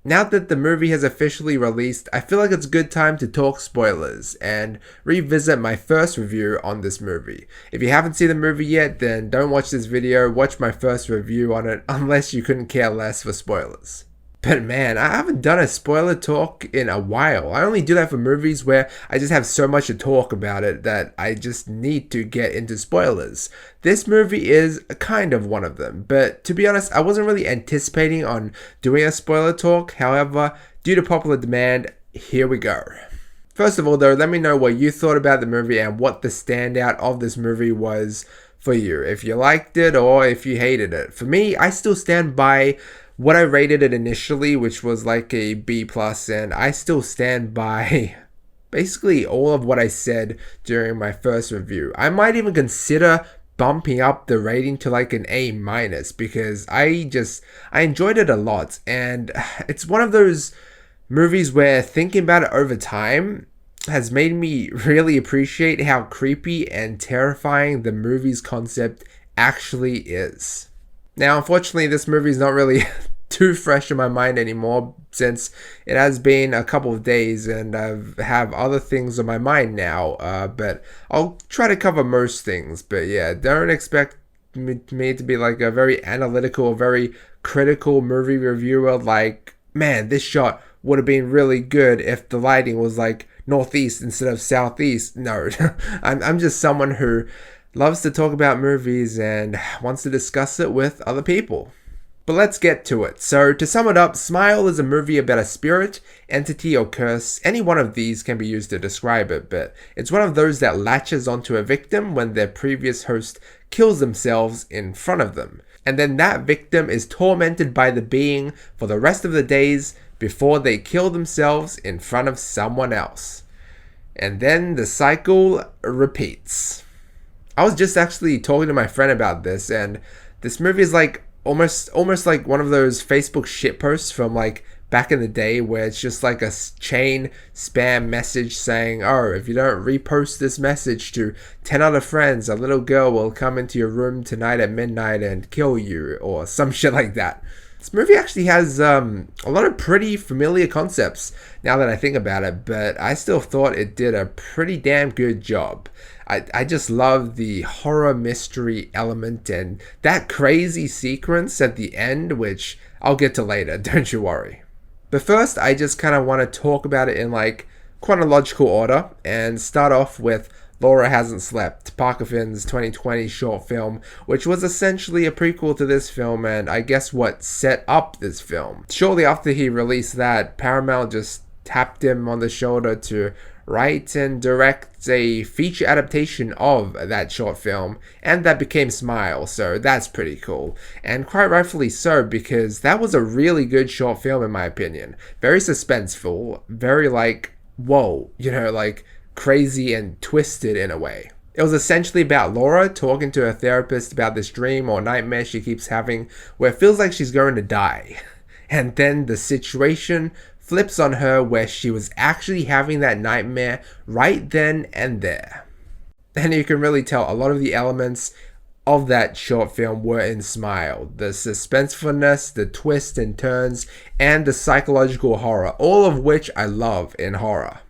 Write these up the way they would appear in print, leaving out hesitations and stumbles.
Now that the movie has officially released, I feel like it's a good time to talk spoilers and revisit my first review on this movie. If you haven't seen the movie yet, then don't watch this video, watch my first review on it, unless you couldn't care less for spoilers. But man, I haven't done a spoiler talk in a while. I only do that for movies where I just have so much to talk about it that I just need to get into spoilers. This movie is kind of one of them, but to be honest, I wasn't really anticipating on doing a spoiler talk. However, due to popular demand, here we go. First of all though, let me know what you thought about the movie and what the standout of this movie was for you. If you liked it or if you hated it. For me, I still stand by what I rated it initially, which was like a B+, and I still stand by basically all of what I said during my first review. I might even consider bumping up the rating to like an A- because I enjoyed it a lot, and it's one of those movies where thinking about it over time has made me really appreciate how creepy and terrifying the movie's concept actually is. Now, unfortunately, this movie is not really too fresh in my mind anymore since it has been a couple of days and I have other things on my mind now. But I'll try to cover most things. But yeah, don't expect me to be like a very analytical, very critical movie reviewer. Like, man, this shot would have been really good if the lighting was like northeast instead of southeast. No, I'm just someone who loves to talk about movies and wants to discuss it with other people. But let's get to it. So to sum it up, Smile is a movie about a spirit, entity or curse. Any one of these can be used to describe it, but it's one of those that latches onto a victim when their previous host kills themselves in front of them. And then that victim is tormented by the being for the rest of the days before they kill themselves in front of someone else. And then the cycle repeats. I was just actually talking to my friend about this, and this movie is like almost like one of those Facebook shitposts from like back in the day where it's just like a chain spam message saying, oh, if you don't repost this message to 10 other friends, a little girl will come into your room tonight at midnight and kill you, or some shit like that. This movie actually has a lot of pretty familiar concepts now that I think about it, but I still thought it did a pretty damn good job. I just love the horror mystery element and that crazy sequence at the end, which I'll get to later, don't you worry. But first, I just kind of want to talk about it in like chronological order and start off with Laura Hasn't Slept, Parker Finn's 2020 short film, which was essentially a prequel to this film and I guess what set up this film. Shortly after he released that, Paramount just tapped him on the shoulder to write and direct a feature adaptation of that short film, and that became Smile, so that's pretty cool. And quite rightfully so, because that was a really good short film in my opinion. Very suspenseful, very like, whoa, like crazy and twisted in a way. It was essentially about Laura talking to her therapist about this dream or nightmare she keeps having where it feels like she's going to die. And then the situation flips on her where she was actually having that nightmare right then and there. And you can really tell a lot of the elements of that short film were in Smile. The suspensefulness, the twists and turns, and the psychological horror, all of which I love in horror.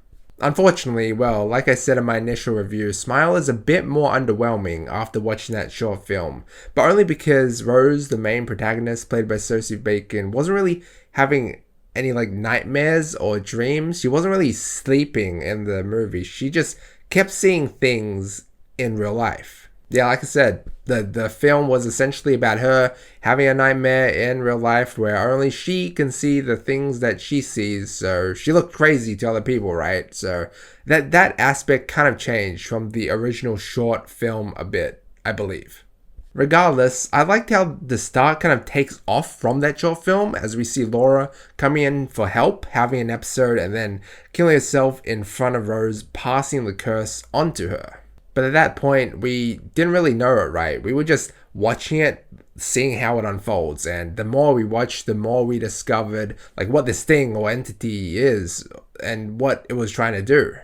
Unfortunately, well, like I said in my initial review, Smile is a bit more underwhelming after watching that short film, but only because Rose, the main protagonist, played by Sosie Bacon, wasn't really having any like nightmares or dreams. She wasn't really sleeping in the movie. She just kept seeing things in real life. Yeah, like I said, the film was essentially about her having a nightmare in real life where only she can see the things that she sees, so she looked crazy to other people, right? So that aspect kind of changed from the original short film a bit, I believe. Regardless, I liked how the start kind of takes off from that short film as we see Laura coming in for help, having an episode, and then killing herself in front of Rose, passing the curse onto her. But at that point, we didn't really know it, right? We were just watching it, seeing how it unfolds, and the more we watched, the more we discovered like what this thing or entity is and what it was trying to do.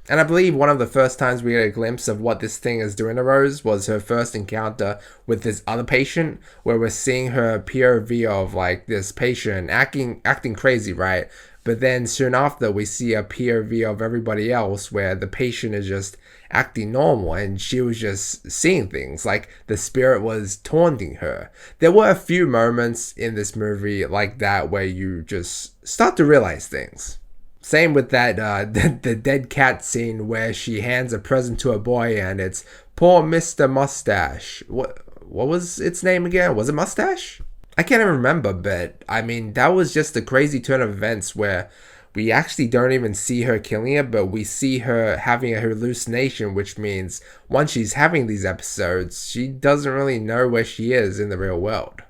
And I believe one of the first times we get a glimpse of what this thing is doing to Rose was her first encounter with this other patient, where we're seeing her POV of like this patient acting crazy, right? But then soon after we see a POV of everybody else where the patient is just acting normal and she was just seeing things like the spirit was taunting her. There were a few moments in this movie like that where you just start to realize things. Same with that the dead cat scene where she hands a present to a boy and it's poor Mr. Mustache. What was its name again? Was it Mustache? I can't even remember, but I mean that was just a crazy turn of events where we actually don't even see her killing it, but we see her having a hallucination, which means once she's having these episodes, she doesn't really know where she is in the real world.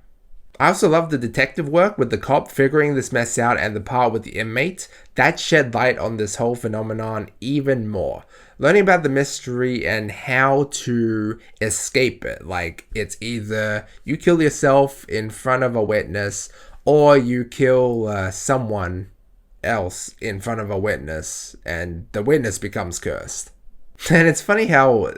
I also love the detective work with the cop figuring this mess out and the part with the inmate. That shed light on this whole phenomenon even more. Learning about the mystery and how to escape it. Like, it's either you kill yourself in front of a witness or you kill someone else in front of a witness and the witness becomes cursed. And it's funny how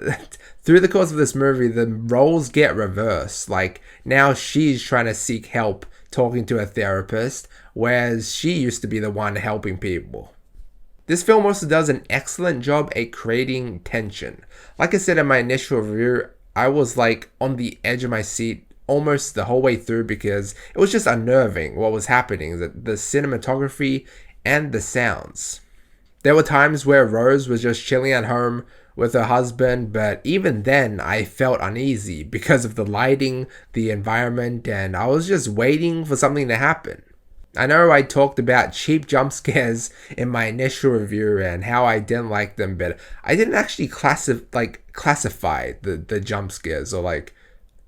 through the course of this movie, the roles get reversed. Like, now she's trying to seek help talking to a therapist, whereas she used to be the one helping people. This film also does an excellent job at creating tension. Like I said in my initial review, I was like on the edge of my seat almost the whole way through because it was just unnerving what was happening, the cinematography and the sounds. There were times where Rose was just chilling at home with her husband, but even then I felt uneasy because of the lighting, the environment, and I was just waiting for something to happen. I know I talked about cheap jump scares in my initial review and how I didn't like them, but I didn't actually classify the jump scares or like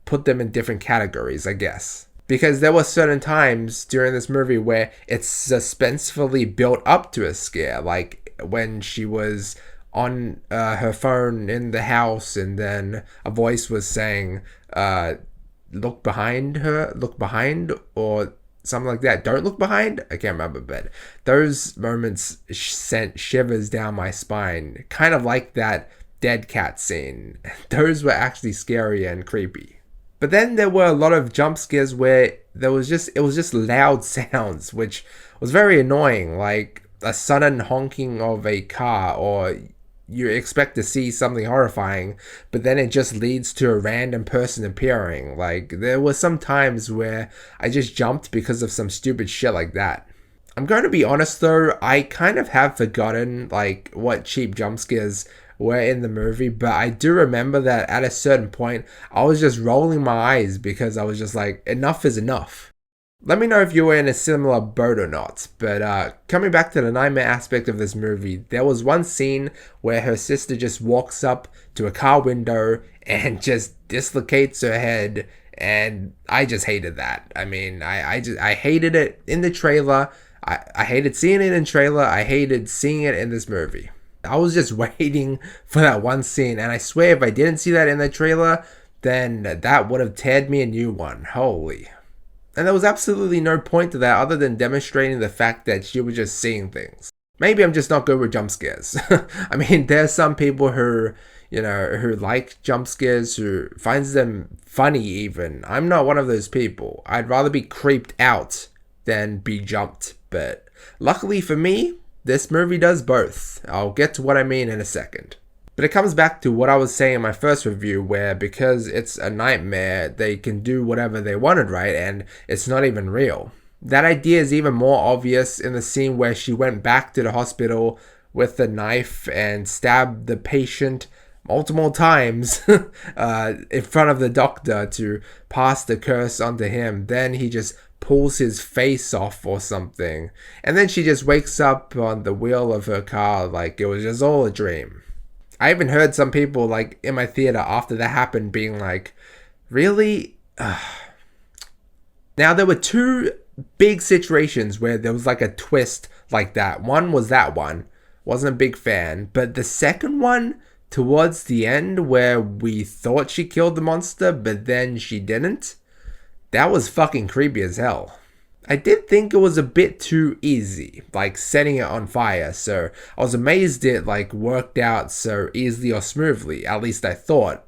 put them in different categories, I guess. Because there were certain times during this movie where it's suspensefully built up to a scare, like when she was on her phone in the house and then a voice was saying, look behind, or something like that. Don't look behind? I can't remember, but those moments sent shivers down my spine, kind of like that dead cat scene. Those were actually scary and creepy. But then there were a lot of jump scares where it was just loud sounds, which was very annoying, like a sudden honking of a car, or you expect to see something horrifying, but then it just leads to a random person appearing. Like, there were some times where I just jumped because of some stupid shit like that. I'm going to be honest though, I kind of have forgotten like what cheap jump scares were in the movie, but I do remember that at a certain point, I was just rolling my eyes because I was just like, enough is enough. Let me know if you were in a similar boat or not, but coming back to the nightmare aspect of this movie, there was one scene where her sister just walks up to a car window and just dislocates her head, and I just hated that. I mean, I hated it in the trailer, I hated seeing it in trailer, I hated seeing it in this movie. I was just waiting for that one scene, and I swear if I didn't see that in the trailer, then that would have teared me a new one. Holy. And there was absolutely no point to that other than demonstrating the fact that she was just seeing things. Maybe I'm just not good with jump scares. I mean, there's some people who like jump scares, who finds them funny even. I'm not one of those people. I'd rather be creeped out than be jumped. But luckily for me, this movie does both. I'll get to what I mean in a second. But it comes back to what I was saying in my first review, where because it's a nightmare, they can do whatever they wanted, right? And it's not even real. That idea is even more obvious in the scene where she went back to the hospital with the knife and stabbed the patient multiple times in front of the doctor to pass the curse onto him. Then he just pulls his face off or something. And then she just wakes up on the wheel of her car like it was just all a dream. I even heard some people like in my theater after that happened being like, really? Now there were two big situations where there was like a twist like that. One was that one. Wasn't a big fan. But the second one, towards the end where we thought she killed the monster but then she didn't, that was fucking creepy as hell. I did think it was a bit too easy, like setting it on fire, so I was amazed it like worked out so easily or smoothly, at least I thought.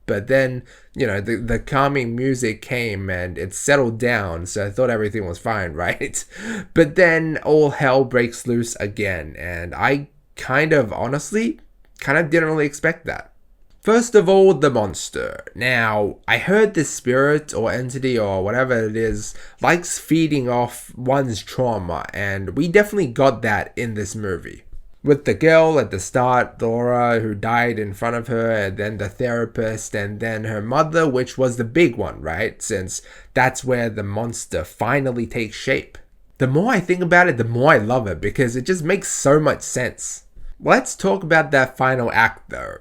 But then, you know, the calming music came and it settled down, so I thought everything was fine, right? But then all hell breaks loose again, and I honestly didn't really expect that. First of all, the monster. Now, I heard this spirit or entity or whatever it is likes feeding off one's trauma, and we definitely got that in this movie. With the girl at the start, Laura, who died in front of her, and then the therapist, and then her mother, which was the big one, right? Since that's where the monster finally takes shape. The more I think about it, the more I love it, because it just makes so much sense. Let's talk about that final act though.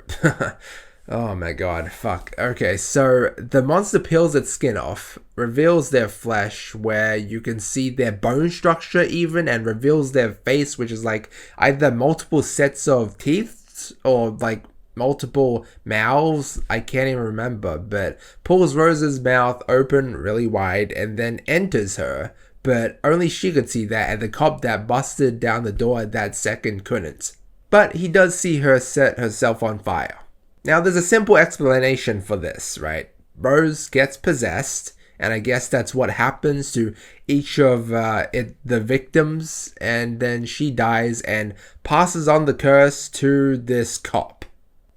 Oh my god, fuck. Okay, so the monster peels its skin off, reveals their flesh where you can see their bone structure even, and reveals their face, which is like either multiple sets of teeth or like multiple mouths. I can't even remember, but pulls Rose's mouth open really wide and then enters her, but only she could see that, and the cop that busted down the door at that second couldn't. But he does see her set herself on fire. Now, there's a simple explanation for this, right? Rose gets possessed, and I guess that's what happens to each of the victims, and then she dies and passes on the curse to this cop.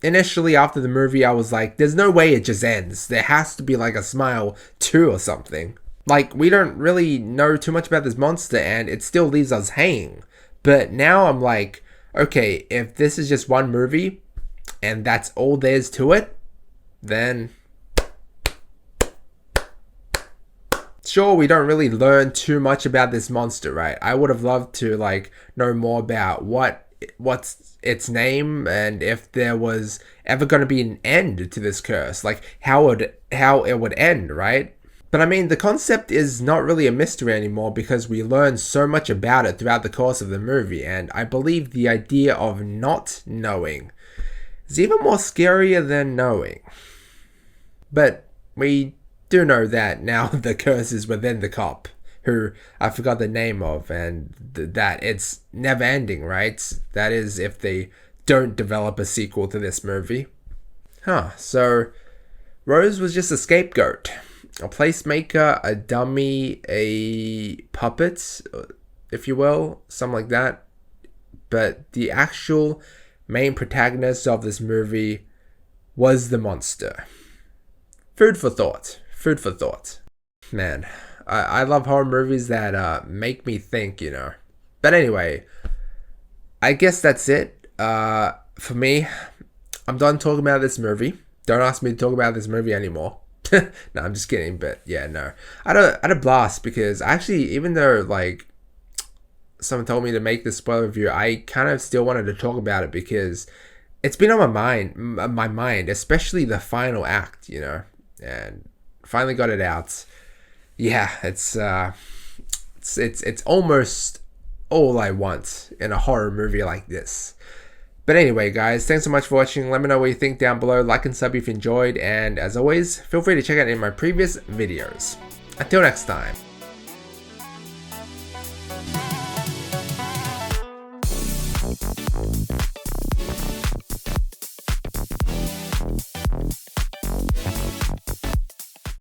Initially, after the movie, I was like, there's no way it just ends. There has to be like a smile too or something. Like, we don't really know too much about this monster, and it still leaves us hanging. But now I'm like, okay, if this is just one movie, and that's all there's to it, then sure, we don't really learn too much about this monster, right? I would have loved to like know more about what's its name, and if there was ever going to be an end to this curse, like how it would end, right? But I mean, the concept is not really a mystery anymore because we learn so much about it throughout the course of the movie, and I believe the idea of not knowing is even more scarier than knowing. But we do know that now the curse is within the cop, who I forgot the name of, and that it's never ending, right? That is if they don't develop a sequel to this movie. So Rose was just a scapegoat, a placemaker, a dummy, a puppet, if you will, something like that. But the actual main protagonist of this movie was the monster. Food for thought. Food for thought. Man, I love horror movies that make me think, you know. But anyway, I guess that's it. For me, I'm done talking about this movie. Don't ask me to talk about this movie anymore. No, I'm just kidding. But yeah, no. I had a blast because actually, even though like someone told me to make this spoiler review, I kind of still wanted to talk about it because it's been on my mind, especially the final act, you know, and finally got it out. Yeah, it's almost all I want in a horror movie like this. But anyway, guys, thanks so much for watching. Let me know what you think down below. Like and sub if you enjoyed, and as always, feel free to check out any of my previous videos. Until next time.